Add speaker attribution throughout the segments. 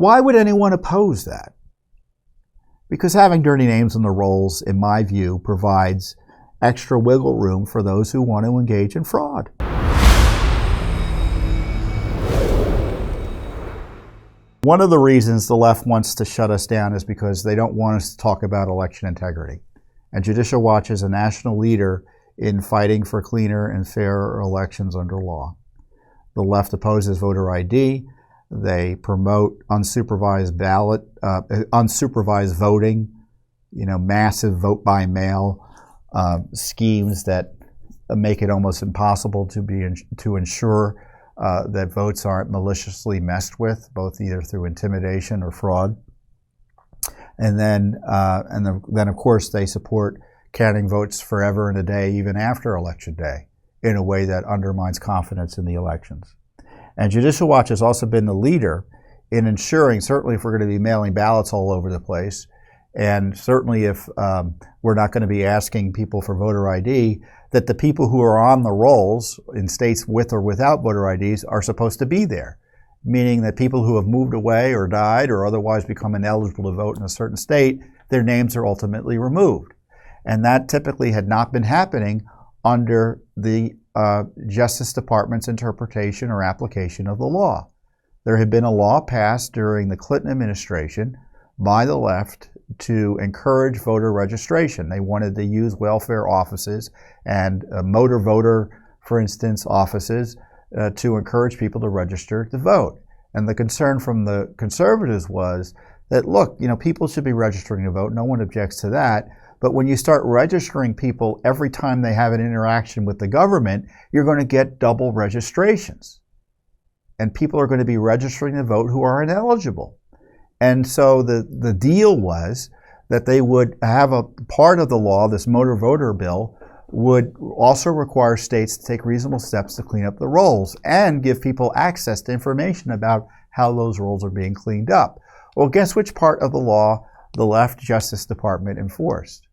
Speaker 1: why would anyone oppose that? Because having dirty names on the rolls, in my view, provides extra wiggle room for those who want to engage in fraud. One of the reasons the left wants to shut us down is because they don't want us to talk about election integrity. And Judicial Watch is a national leader in fighting for cleaner and fairer elections under law. The left opposes voter ID. They promote unsupervised unsupervised voting, massive vote by mail schemes that make it almost impossible to ensure that votes aren't maliciously messed with, both either through intimidation or fraud. And then of course they support counting votes forever and a day, even after Election Day, in a way that undermines confidence in the elections. And Judicial Watch has also been the leader in ensuring, certainly if we're going to be mailing ballots all over the place, and certainly if we're not going to be asking people for voter ID, that the people who are on the rolls in states with or without voter IDs are supposed to be there, meaning that people who have moved away or died or otherwise become ineligible to vote in a certain state, their names are ultimately removed. And that typically had not been happening under the Justice Department's interpretation or application of the law. There had been a law passed during the Clinton administration by the left to encourage voter registration. They wanted to use welfare offices and motor voter, for instance, offices to encourage people to register to vote. And the concern from the conservatives was that, look, people should be registering to vote. No one objects to that. But when you start registering people every time they have an interaction with the government, you're going to get double registrations. And people are going to be registering to vote who are ineligible. And so the deal was that they would have a part of the law, this motor voter bill, would also require states to take reasonable steps to clean up the rolls and give people access to information about how those rolls are being cleaned up. Well, guess which part of the law the left Justice Department enforced?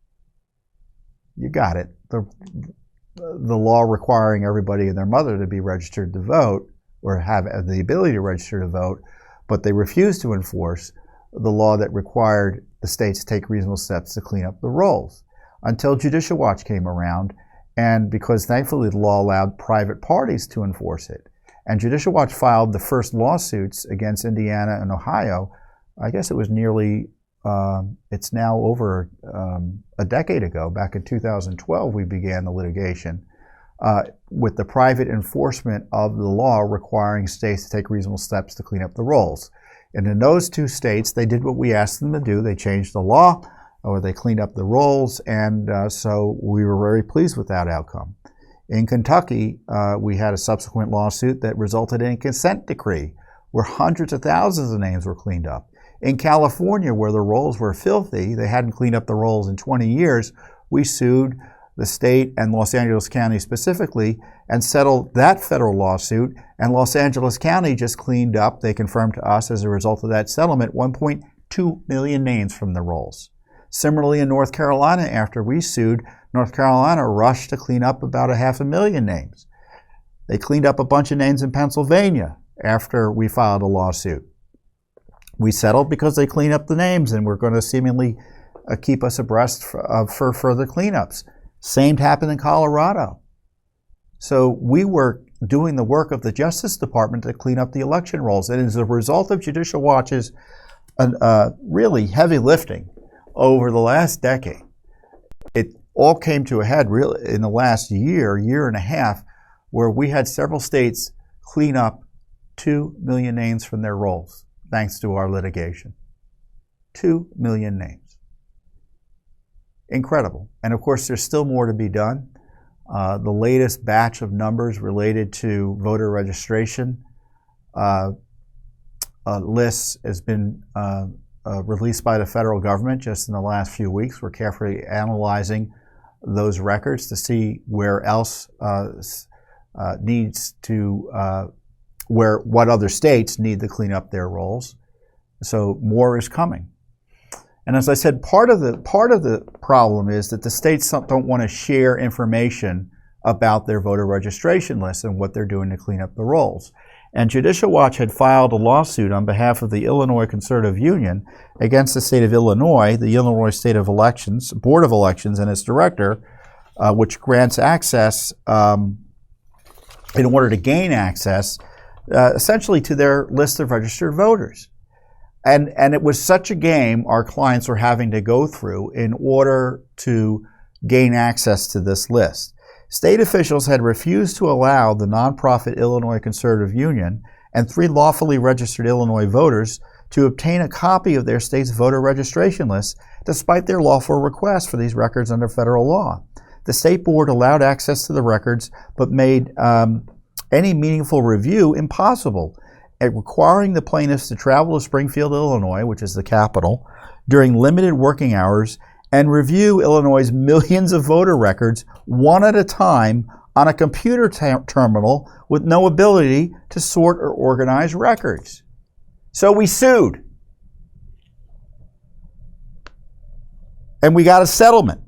Speaker 1: You got it. The law requiring everybody and their mother to be registered to vote or have the ability to register to vote, but they refused to enforce the law that required the states to take reasonable steps to clean up the rolls until Judicial Watch came around, and because thankfully the law allowed private parties to enforce it. And Judicial Watch filed the first lawsuits against Indiana and Ohio. I guess it was it's now over a decade ago. Back in 2012, we began the litigation with the private enforcement of the law requiring states to take reasonable steps to clean up the rolls. And in those two states, they did what we asked them to do. They changed the law, or they cleaned up the rolls, and so we were very pleased with that outcome. In Kentucky, we had a subsequent lawsuit that resulted in a consent decree where hundreds of thousands of names were cleaned up. In California, where the rolls were filthy, they hadn't cleaned up the rolls in 20 years, we sued the state and Los Angeles County specifically and settled that federal lawsuit, and Los Angeles County just cleaned up, they confirmed to us as a result of that settlement, 1.2 million names from the rolls. Similarly, in North Carolina, after we sued, North Carolina rushed to clean up about 500,000 names. They cleaned up a bunch of names in Pennsylvania after we filed a lawsuit. We settled because they cleaned up the names and were going to seemingly keep us abreast for further cleanups. Same happened in Colorado. So we were doing the work of the Justice Department to clean up the election rolls. And as a result of Judicial Watch's really heavy lifting over the last decade, it all came to a head really in the last year and a half, where we had several states clean up 2 million names from their rolls, thanks to our litigation. 2 million names. Incredible. And of course, there's still more to be done. The latest batch of numbers related to voter registration lists has been released by the federal government just in the last few weeks. We're carefully analyzing those records to see where else what other states need to clean up their rolls. So more is coming. And as I said, part of the problem is that the states don't want to share information about their voter registration lists and what they're doing to clean up the rolls. And Judicial Watch had filed a lawsuit on behalf of the Illinois Conservative Union against the state of Illinois, the Illinois State of Elections, Board of Elections, and its director, which grants access in order to gain access essentially to their list of registered voters. And it was such a game our clients were having to go through in order to gain access to this list. State officials had refused to allow the nonprofit Illinois Conservative Union and 3 lawfully registered Illinois voters to obtain a copy of their state's voter registration list despite their lawful request for these records under federal law. The state board allowed access to the records but made any meaningful review impossible, requiring the plaintiffs to travel to Springfield, Illinois, which is the capital, during limited working hours and review Illinois' millions of voter records one at a time on a computer terminal with no ability to sort or organize records. So we sued. And we got a settlement.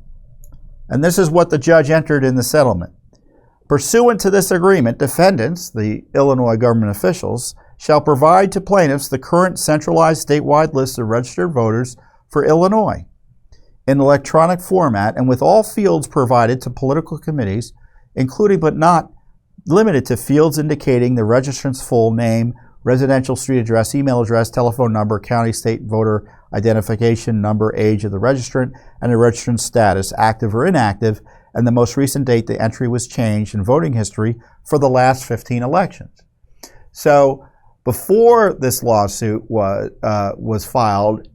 Speaker 1: And this is what the judge entered in the settlement. Pursuant to this agreement, defendants, the Illinois government officials, shall provide to plaintiffs the current centralized statewide list of registered voters for Illinois in electronic format and with all fields provided to political committees, including but not limited to fields indicating the registrant's full name, residential street address, email address, telephone number, county, state voter identification number, age of the registrant, and the registrant's status, active or inactive, and the most recent date the entry was changed in voting history for the last 15 elections. So before this lawsuit was filed,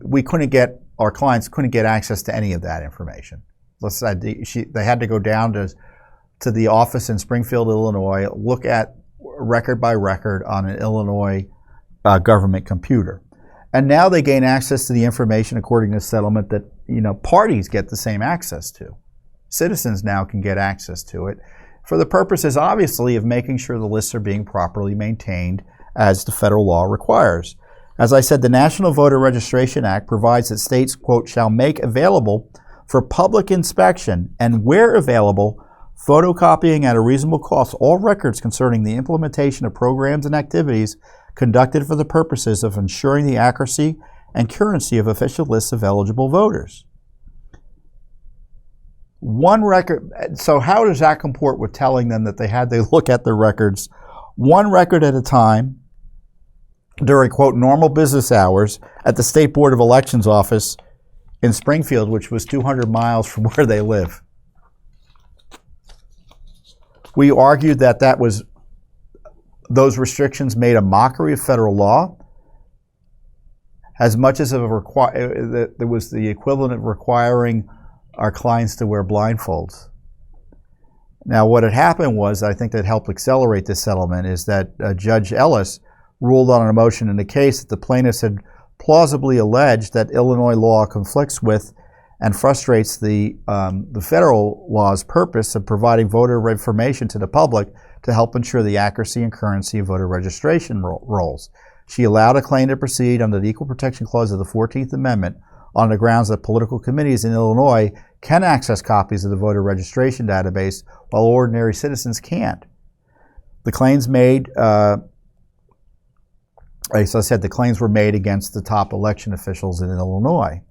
Speaker 1: our clients couldn't get access to any of that information. Let's say they had to go down to the office in Springfield, Illinois, look at record by record on an Illinois government computer. And now they gain access to the information according to settlement that parties get the same access to. Citizens now can get access to it for the purposes, obviously, of making sure the lists are being properly maintained as the federal law requires. As I said, the National Voter Registration Act provides that states, quote, shall make available for public inspection and, where available, photocopying at a reasonable cost all records concerning the implementation of programs and activities conducted for the purposes of ensuring the accuracy and currency of official lists of eligible voters. One record, so how does that comport with telling them that they had to look at the records one record at a time during, quote, normal business hours at the State Board of Elections office in Springfield, which was 200 miles from where they live? We argued that those restrictions made a mockery of federal law, as much as there was the equivalent of requiring our clients to wear blindfolds. Now, what had happened was, I think that helped accelerate this settlement, is that Judge Ellis ruled on a motion in the case that the plaintiffs had plausibly alleged that Illinois law conflicts with and frustrates the federal law's purpose of providing voter information to the public to help ensure the accuracy and currency of voter registration rolls. She allowed a claim to proceed under the Equal Protection Clause of the 14th Amendment on the grounds that political committees in Illinois can access copies of the voter registration database while ordinary citizens can't. The claims made, as I said, the claims were made against the top election officials in Illinois.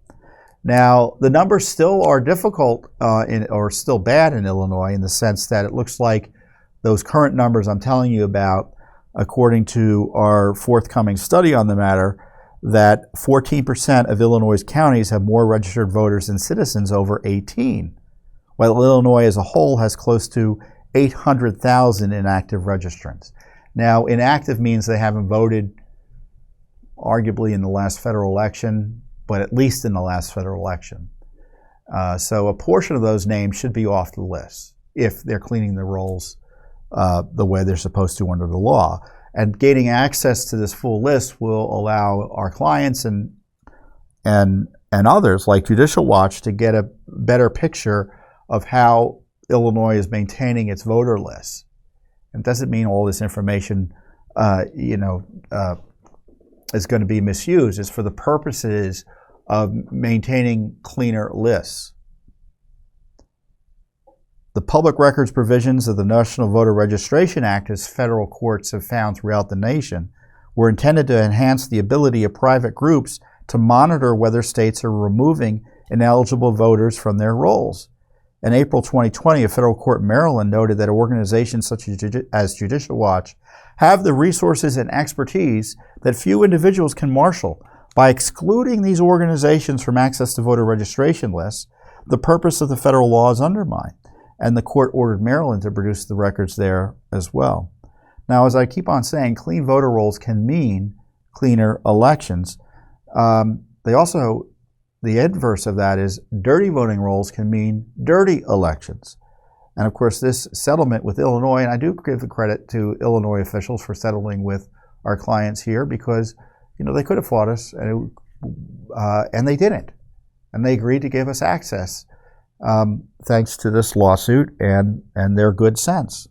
Speaker 1: Now, the numbers still are difficult or still bad in Illinois in the sense that it looks like those current numbers I'm telling you about, according to our forthcoming study on the matter, that 14% of Illinois' counties have more registered voters than citizens over 18, while Illinois as a whole has close to 800,000 inactive registrants. Now, inactive means they haven't voted arguably in the last federal election, but at least in the last federal election. So a portion of those names should be off the list if they're cleaning the rolls the way they're supposed to under the law. And gaining access to this full list will allow our clients and others like Judicial Watch to get a better picture of how Illinois is maintaining its voter lists. It doesn't mean all this information, is going to be misused. It's for the purposes of maintaining cleaner lists. The public records provisions of the National Voter Registration Act, as federal courts have found throughout the nation, were intended to enhance the ability of private groups to monitor whether states are removing ineligible voters from their rolls. In April 2020, a federal court in Maryland noted that organizations such as Judicial Watch have the resources and expertise that few individuals can marshal. By excluding these organizations from access to voter registration lists, the purpose of the federal law is undermined, and the court ordered Maryland to produce the records there as well. Now, as I keep on saying, clean voter rolls can mean cleaner elections. The inverse of that is dirty voting rolls can mean dirty elections. And of course, this settlement with Illinois, and I do give the credit to Illinois officials for settling with our clients here because, they could have fought us, and they didn't. And they agreed to give us access thanks to this lawsuit and their good sense.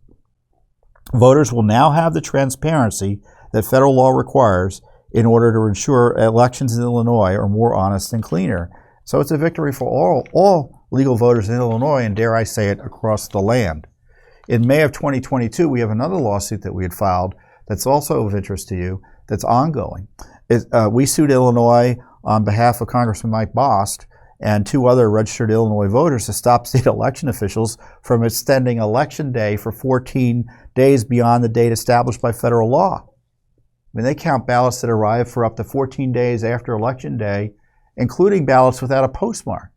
Speaker 1: Voters will now have the transparency that federal law requires in order to ensure elections in Illinois are more honest and cleaner. So it's a victory for all legal voters in Illinois, and dare I say it, across the land. In May of 2022, we have another lawsuit that we had filed that's also of interest to you, that's ongoing. We sued Illinois on behalf of Congressman Mike Bost and two other registered Illinois voters to stop state election officials from extending Election Day for 14 days beyond the date established by federal law. I mean, they count ballots that arrive for up to 14 days after Election Day, including ballots without a postmark.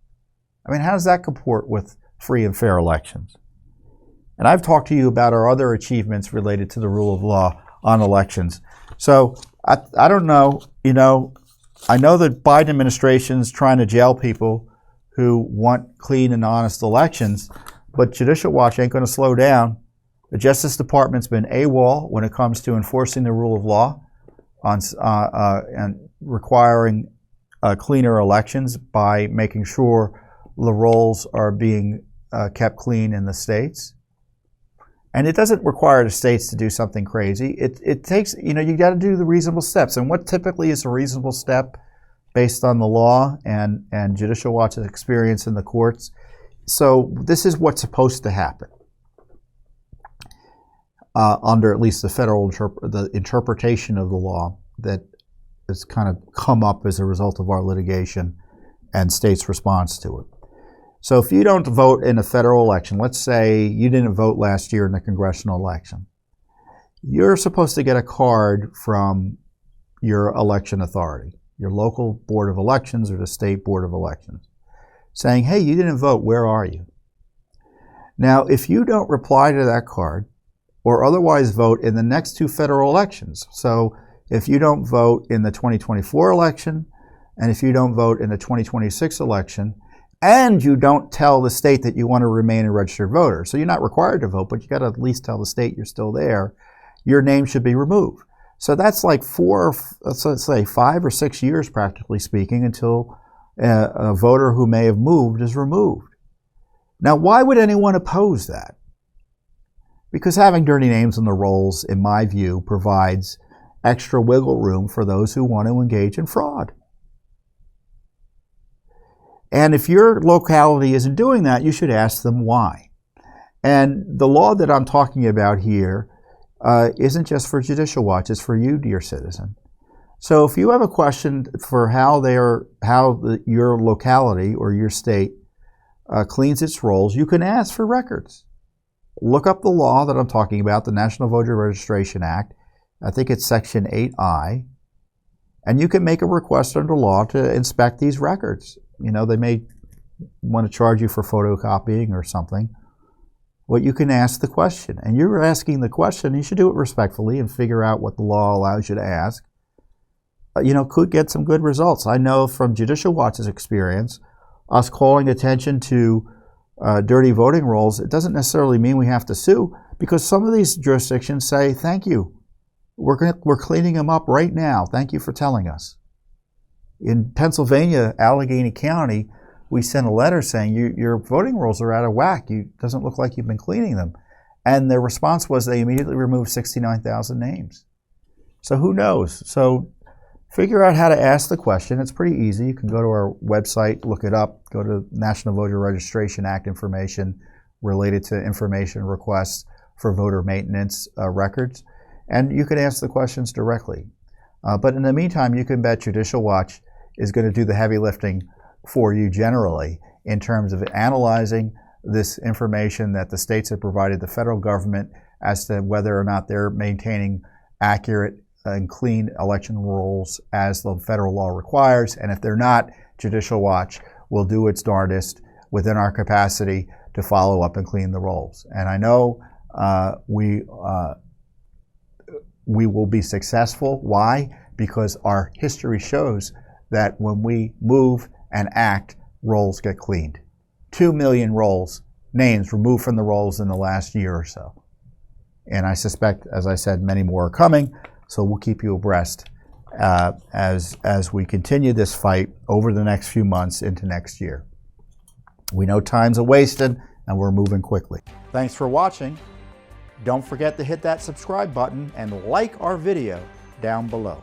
Speaker 1: I mean, how does that comport with free and fair elections? And I've talked to you about our other achievements related to the rule of law on elections. So I don't know, I know the Biden administration's trying to jail people who want clean and honest elections, but Judicial Watch ain't going to slow down. The Justice Department's been AWOL when it comes to enforcing the rule of law and requiring cleaner elections by making sure the rolls are being kept clean in the states. And it doesn't require the states to do something crazy. It takes, you got to do the reasonable steps. And what typically is a reasonable step based on the law and Judicial Watch's experience in the courts? So this is what's supposed to happen under at least the federal the interpretation of the law that has kind of come up as a result of our litigation and states' response to it. So if you don't vote in a federal election, let's say you didn't vote last year in the congressional election, you're supposed to get a card from your election authority, your local board of elections or the state board of elections, saying, hey, you didn't vote, where are you? Now, if you don't reply to that card or otherwise vote in the next two federal elections, so if you don't vote in the 2024 election and if you don't vote in the 2026 election, and you don't tell the state that you want to remain a registered voter, so you're not required to vote, but you got to at least tell the state you're still there, your name should be removed. So that's like let's say 5 or 6 years, practically speaking, until a voter who may have moved is removed. Now, why would anyone oppose that? Because having dirty names on the rolls, in my view, provides extra wiggle room for those who want to engage in fraud. And if your locality isn't doing that, you should ask them why. And the law that I'm talking about here isn't just for Judicial Watch, it's for you, dear citizen. So if you have a question for how your locality or your state cleans its rolls, you can ask for records. Look up the law that I'm talking about, the National Voter Registration Act. I think it's Section 8I. And you can make a request under law to inspect these records. They may want to charge you for photocopying or something. Well, you can ask the question. And you're asking the question, you should do it respectfully and figure out what the law allows you to ask. Could get some good results. I know from Judicial Watch's experience, us calling attention to dirty voting rolls, it doesn't necessarily mean we have to sue, because some of these jurisdictions say, thank you. We're cleaning them up right now. Thank you for telling us. In Pennsylvania, Allegheny County, we sent a letter saying your voting rolls are out of whack. It doesn't look like you've been cleaning them. And their response was they immediately removed 69,000 names. So who knows? So figure out how to ask the question. It's pretty easy. You can go to our website, look it up, go to National Voter Registration Act information, related to information requests for voter maintenance records. And you can ask the questions directly. But in the meantime, you can bet Judicial Watch is going to do the heavy lifting for you generally in terms of analyzing this information that the states have provided the federal government as to whether or not they're maintaining accurate and clean election rolls as the federal law requires. And if they're not, Judicial Watch will do its darndest within our capacity to follow up and clean the rolls. And I know we will be successful. Why? Because our history shows that when we move and act, rolls get cleaned. 2 million names removed from the rolls in the last year or so. And I suspect, as I said, many more are coming, so we'll keep you abreast as we continue this fight over the next few months into next year. We know time's wasted, and we're moving quickly. Thanks for watching. Don't forget to hit that subscribe button and like our video down below.